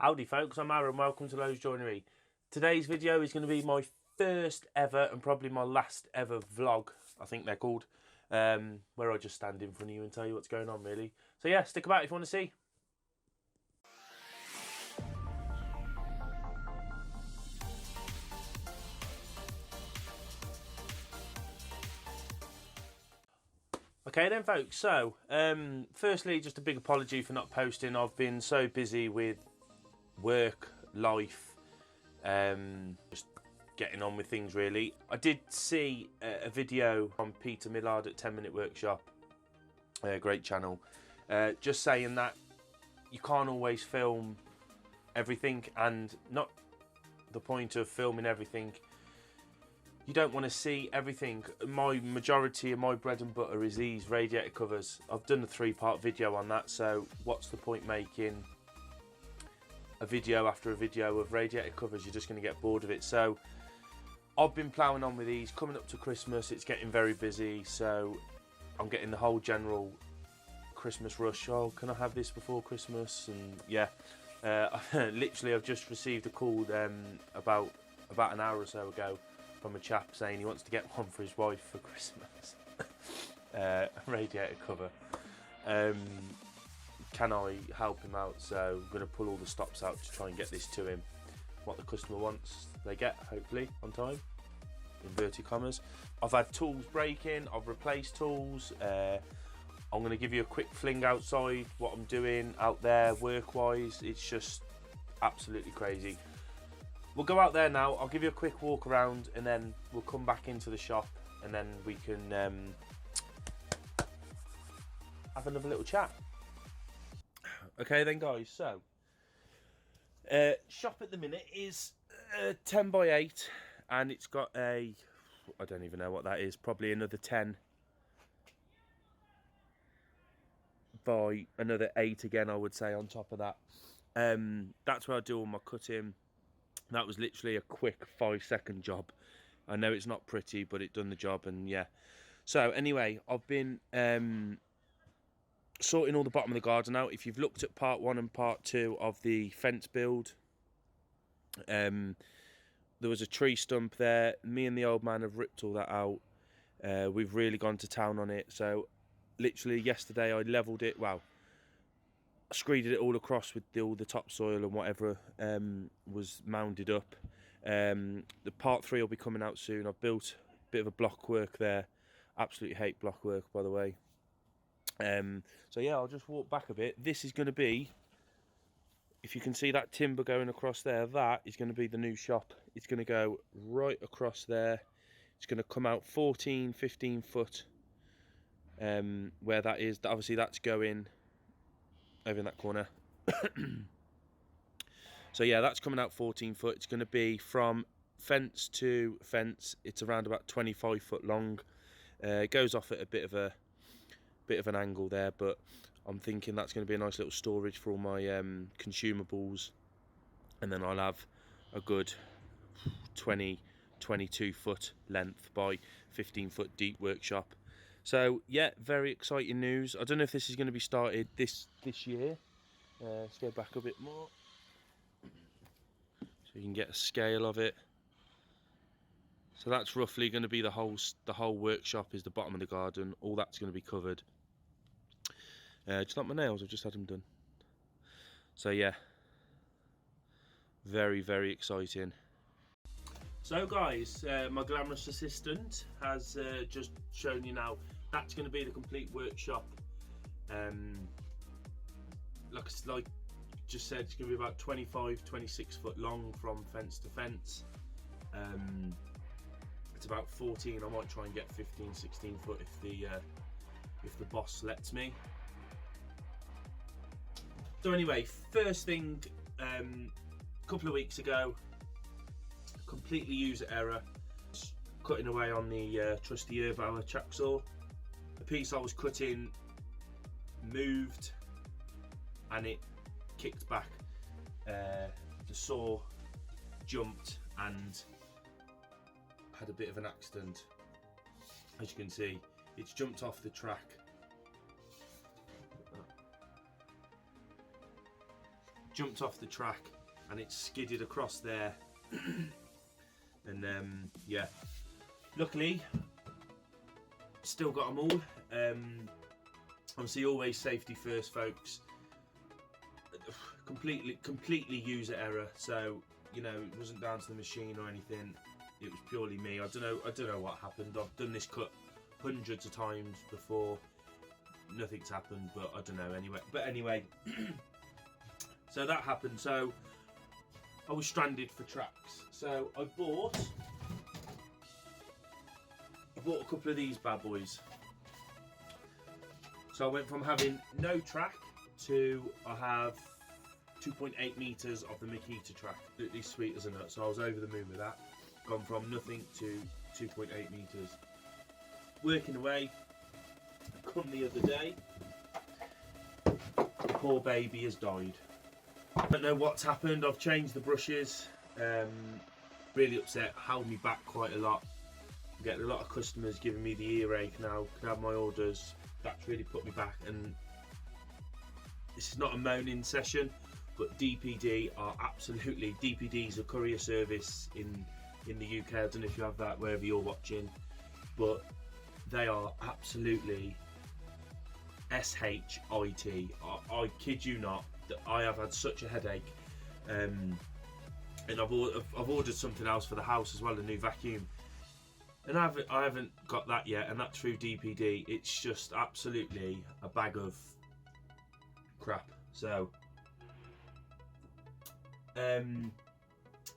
Howdy folks, I'm Aaron, welcome to Lowe's Joinery. Today's video is going to be my first ever and probably my last ever vlog, I think they're called, where I just stand in front of you and tell you what's going on really. So yeah, stick about if you want to see. Okay then folks, so firstly just a big apology for not posting. I've been so busy with work, life, just getting on with things really. I did see a video from Peter Millard at 10 Minute Workshop, great channel, just saying that you can't always film everything, and not the point of filming everything. You don't want to see everything. My majority of my bread and butter is these radiator covers. I've done a 3-part video on that, so what's the point making a video after a video of radiator covers? You're just going to get bored of it. So I've been ploughing on with these. Coming up to Christmas, it's getting very busy, so I'm getting the whole general Christmas rush. Oh, can I have this before Christmas? And yeah, literally I've just received a call about an hour or so ago from a chap saying he wants to get one for his wife for Christmas. A radiator cover. Can I help him out? So I'm going to pull all the stops out to try and get this to him. What the customer wants, they get, hopefully, on time. Inverted commas. I've had tools breaking, I've replaced tools. I'm going to give you a quick fling outside, what I'm doing out there work-wise. It's just absolutely crazy. We'll go out there now, I'll give you a quick walk around and then we'll come back into the shop and then we can have another little chat. Okay then guys, so shop at the minute is 10 by 8 and it's got a, I don't even know what that is, probably another 10 by another 8 again, I would say, on top of that. That's where I do all my cutting. That was literally a quick 5-second job. I know it's not pretty, but it done the job, and yeah. So anyway, I've been sorting all the bottom of the garden out. If you've looked at part 1 and part 2 of the fence build, there was a tree stump there. Me and the old man have ripped all that out. We've really gone to town on it. So literally yesterday I levelled it. Well, I screeded it all across with all the topsoil and whatever was mounded up. The part 3 will be coming out soon. I've built a bit of a block work there. Absolutely hate block work, by the way. So yeah, I'll just walk back a bit. This is going to be, if you can see that timber going across there, that is going to be the new shop. It's going to go right across there. It's going to come out 14-15 foot where that is. Obviously that's going over in that corner. So yeah, that's coming out 14 foot. It's going to be from fence to fence. It's around about 25 foot long. It goes off at a bit of an angle there, but I'm thinking that's going to be a nice little storage for all my consumables, and then I'll have a good 22 foot length by 15 foot deep workshop. So yeah, very exciting news. I don't know if this is going to be started this year. Let's go back a bit more so you can get a scale of it. So that's roughly going to be the whole workshop is the bottom of the garden. All that's going to be covered. Just like my nails, I've just had them done. So yeah, very, very exciting. So guys, my glamorous assistant has just shown you now. That's going to be the complete workshop. Like just said, it's going to be about 25-26 foot long from fence to fence. It's about 14. I might try and get 15-16 foot if the boss lets me. So anyway, first thing, a couple of weeks ago, completely user error, cutting away on the trusty Erbauer track saw. The piece I was cutting moved and it kicked back. The saw jumped and had a bit of an accident. As you can see, it's jumped off the track jumped off the track and it skidded across there. And yeah, luckily still got them all. Obviously always safety first, folks. Completely user error, so you know, it wasn't down to the machine or anything. It was purely me. I don't know what happened. I've done this cut hundreds of times before. Nothing's happened, but I don't know anyway. So that happened. So I was stranded for tracks. So I bought a couple of these bad boys. So I went from having no track to I have 2.8 meters of the Makita track. Absolutely sweet as a nut. So I was over the moon with that. Gone from nothing to 2.8 meters. Working away. Come the other day, the poor baby has died. I don't know what's happened. I've changed the brushes. Really upset. Held me back quite a lot. I'm getting a lot of customers giving me the earache now. Can have my orders. That's really put me back. And this is not a moaning session, but DPD are absolutely. DPD is a courier service in the UK. I don't know if you have that wherever you're watching, but they are absolutely SHIT. I kid you not, that I have had such a headache, and I've ordered something else for the house as well, a new vacuum, and I haven't got that yet, and that's through DPD. It's just absolutely a bag of crap. So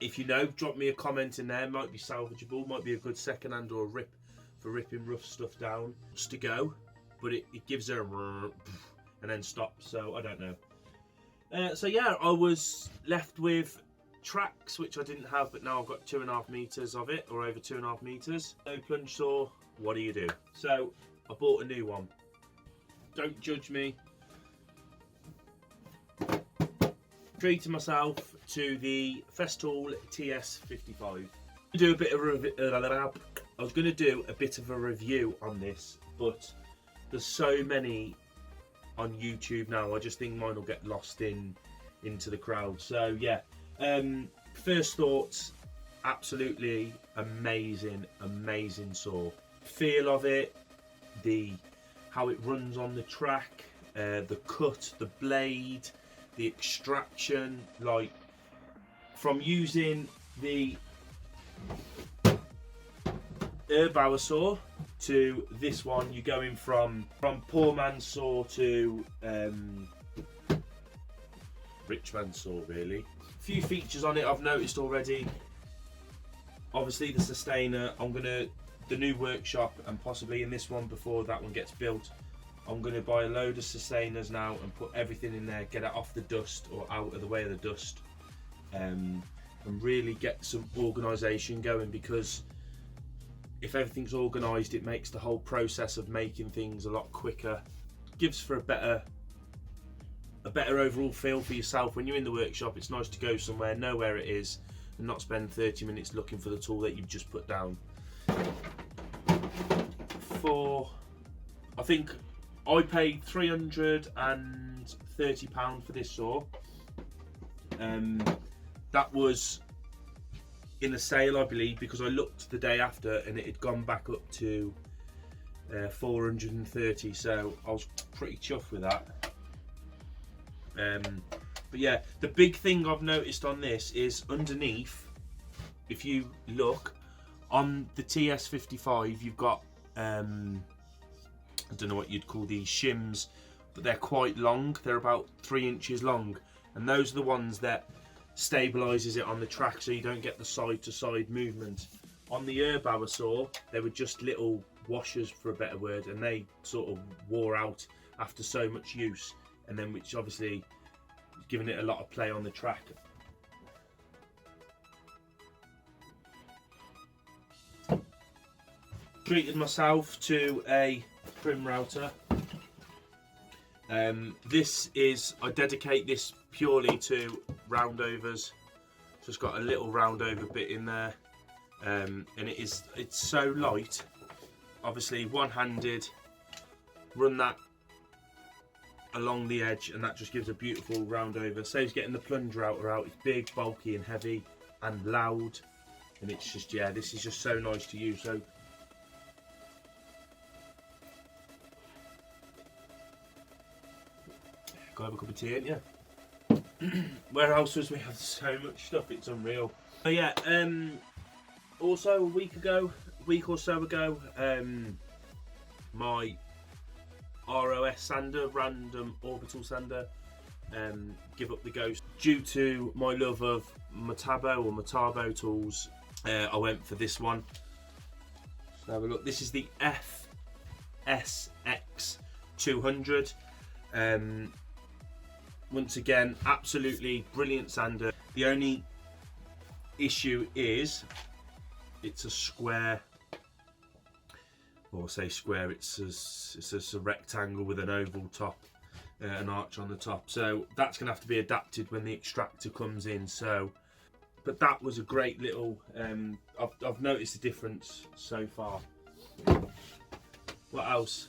if you know, drop me a comment in there. Might be salvageable, might be a good second hand or a rip for ripping rough stuff down. Just to go, but it gives her a and then stops, so I don't know. So yeah, I was left with tracks, which I didn't have, but now I've got 2.5 meters of it, or over 2.5 meters. No plunge saw, what do you do? So I bought a new one. Don't judge me. Treated myself to the Festool TS55. Do a bit of I was going to do a bit of a review on this, but there's so many on YouTube now. I just think mine will get lost into the crowd. So yeah, first thoughts, absolutely amazing saw. Feel of it, how it runs on the track, the cut, the blade, the extraction, like from using the Erbauer saw to this one, you're going from poor man's saw to rich man's saw, really. A few features on it I've noticed already. Obviously the sustainer, the new workshop, and possibly in this one before that one gets built, I'm going to buy a load of sustainers now and put everything in there, get it off the dust or out of the way of the dust, and really get some organisation going, because if everything's organised, it makes the whole process of making things a lot quicker. Gives for a better overall feel for yourself when you're in the workshop. It's nice to go somewhere, know where it is, and not spend 30 minutes looking for the tool that you've just put down. I think I paid £330 for this saw. That was in a sale, I believe, because I looked the day after and it had gone back up to 430, so I was pretty chuffed with that. But yeah, the big thing I've noticed on this is underneath, if you look on the TS55, you've got I don't know what you'd call these shims, but they're quite long. They're about 3 inches long, and those are the ones that stabilizes it on the track, so you don't get the side to side movement. On the Erbauer saw, they were just little washers, for a better word, and they sort of wore out after so much use, and then which obviously giving it a lot of play on the track. Treated myself to a trim router. I dedicate this purely to roundovers. Just got a little roundover bit in there, and it's so light. Obviously one-handed, run that along the edge, and that just gives a beautiful round over. Saves getting the plunger out. It's big, bulky and heavy and loud, and it's just, yeah, this is just so nice to use. So go have a cup of tea, ain't you? Where else was we have so much stuff, it's unreal. So yeah, also a week or so ago, my ROS sander, random orbital sander, give up the ghost. Due to my love of Metabo tools, I went for this one. So have a look. This is the FSX 200. Once again, absolutely brilliant sander. The only issue is it's a square, or say square, it's a rectangle with an oval top, an arch on the top. So that's going to have to be adapted when the extractor comes in. So, but that was a great little, I've noticed a difference so far. What else?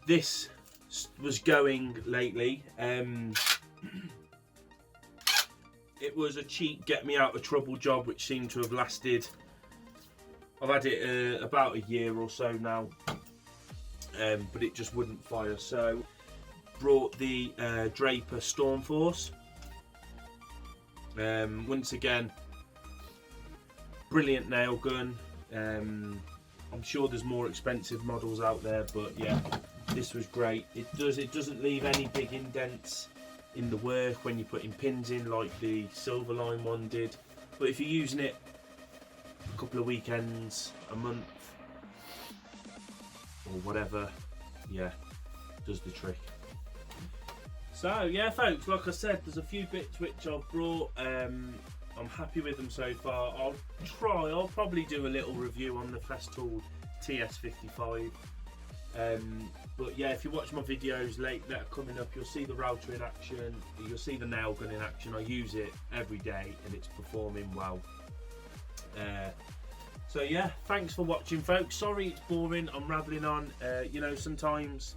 This was going lately. It was a cheap get me out of trouble job, which seemed to have lasted, I've had it about a year or so now, but it just wouldn't fire. So brought the Draper Stormforce. Once again, brilliant nail gun. I'm sure there's more expensive models out there, but yeah, this was great. It doesn't leave any big indents in the work when you're putting pins in like the Silverline one did. But if you're using it a couple of weekends, a month, or whatever, yeah, does the trick. So yeah, folks, like I said, there's a few bits which I've brought. I'm happy with them so far. I'll probably do a little review on the Festool TS55. But yeah, if you watch my videos that are coming up, you'll see the router in action, you'll see the nail gun in action. I use it every day and it's performing well. So yeah, thanks for watching, folks. Sorry it's boring, I'm rambling on. You know, sometimes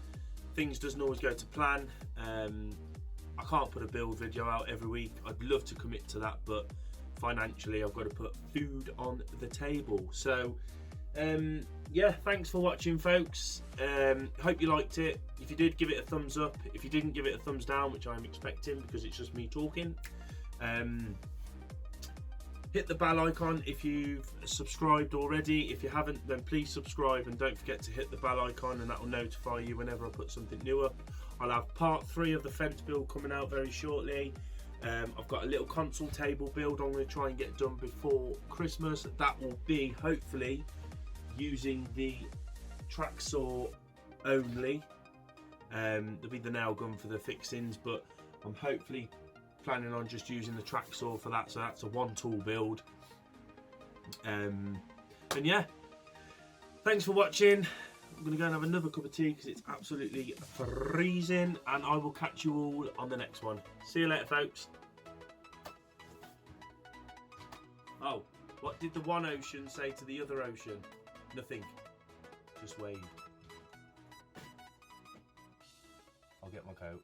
things doesn't always go to plan. I can't put a build video out every week. I'd love to commit to that, but financially I've got to put food on the table. So yeah, thanks for watching, folks. Hope you liked it. If you did, give it a thumbs up. If you didn't, give it a thumbs down, which I'm expecting because it's just me talking. Hit the bell icon if you've subscribed already. If you haven't, then please subscribe, and don't forget to hit the bell icon, and that will notify you whenever I put something new up. I'll have part 3 of the fence build coming out very shortly. I've got a little console table build I'm going to try and get done before Christmas. That will be hopefully using the track saw only. There'll be the nail gun for the fixings, but I'm hopefully planning on just using the track saw for that. So that's a 1-tool build. And yeah, thanks for watching. I'm going to go and have another cup of tea because it's absolutely freezing, and I will catch you all on the next one. See you later, folks. Oh, what did the one ocean say to the other ocean? Nothing. Just wave. I'll get my coat.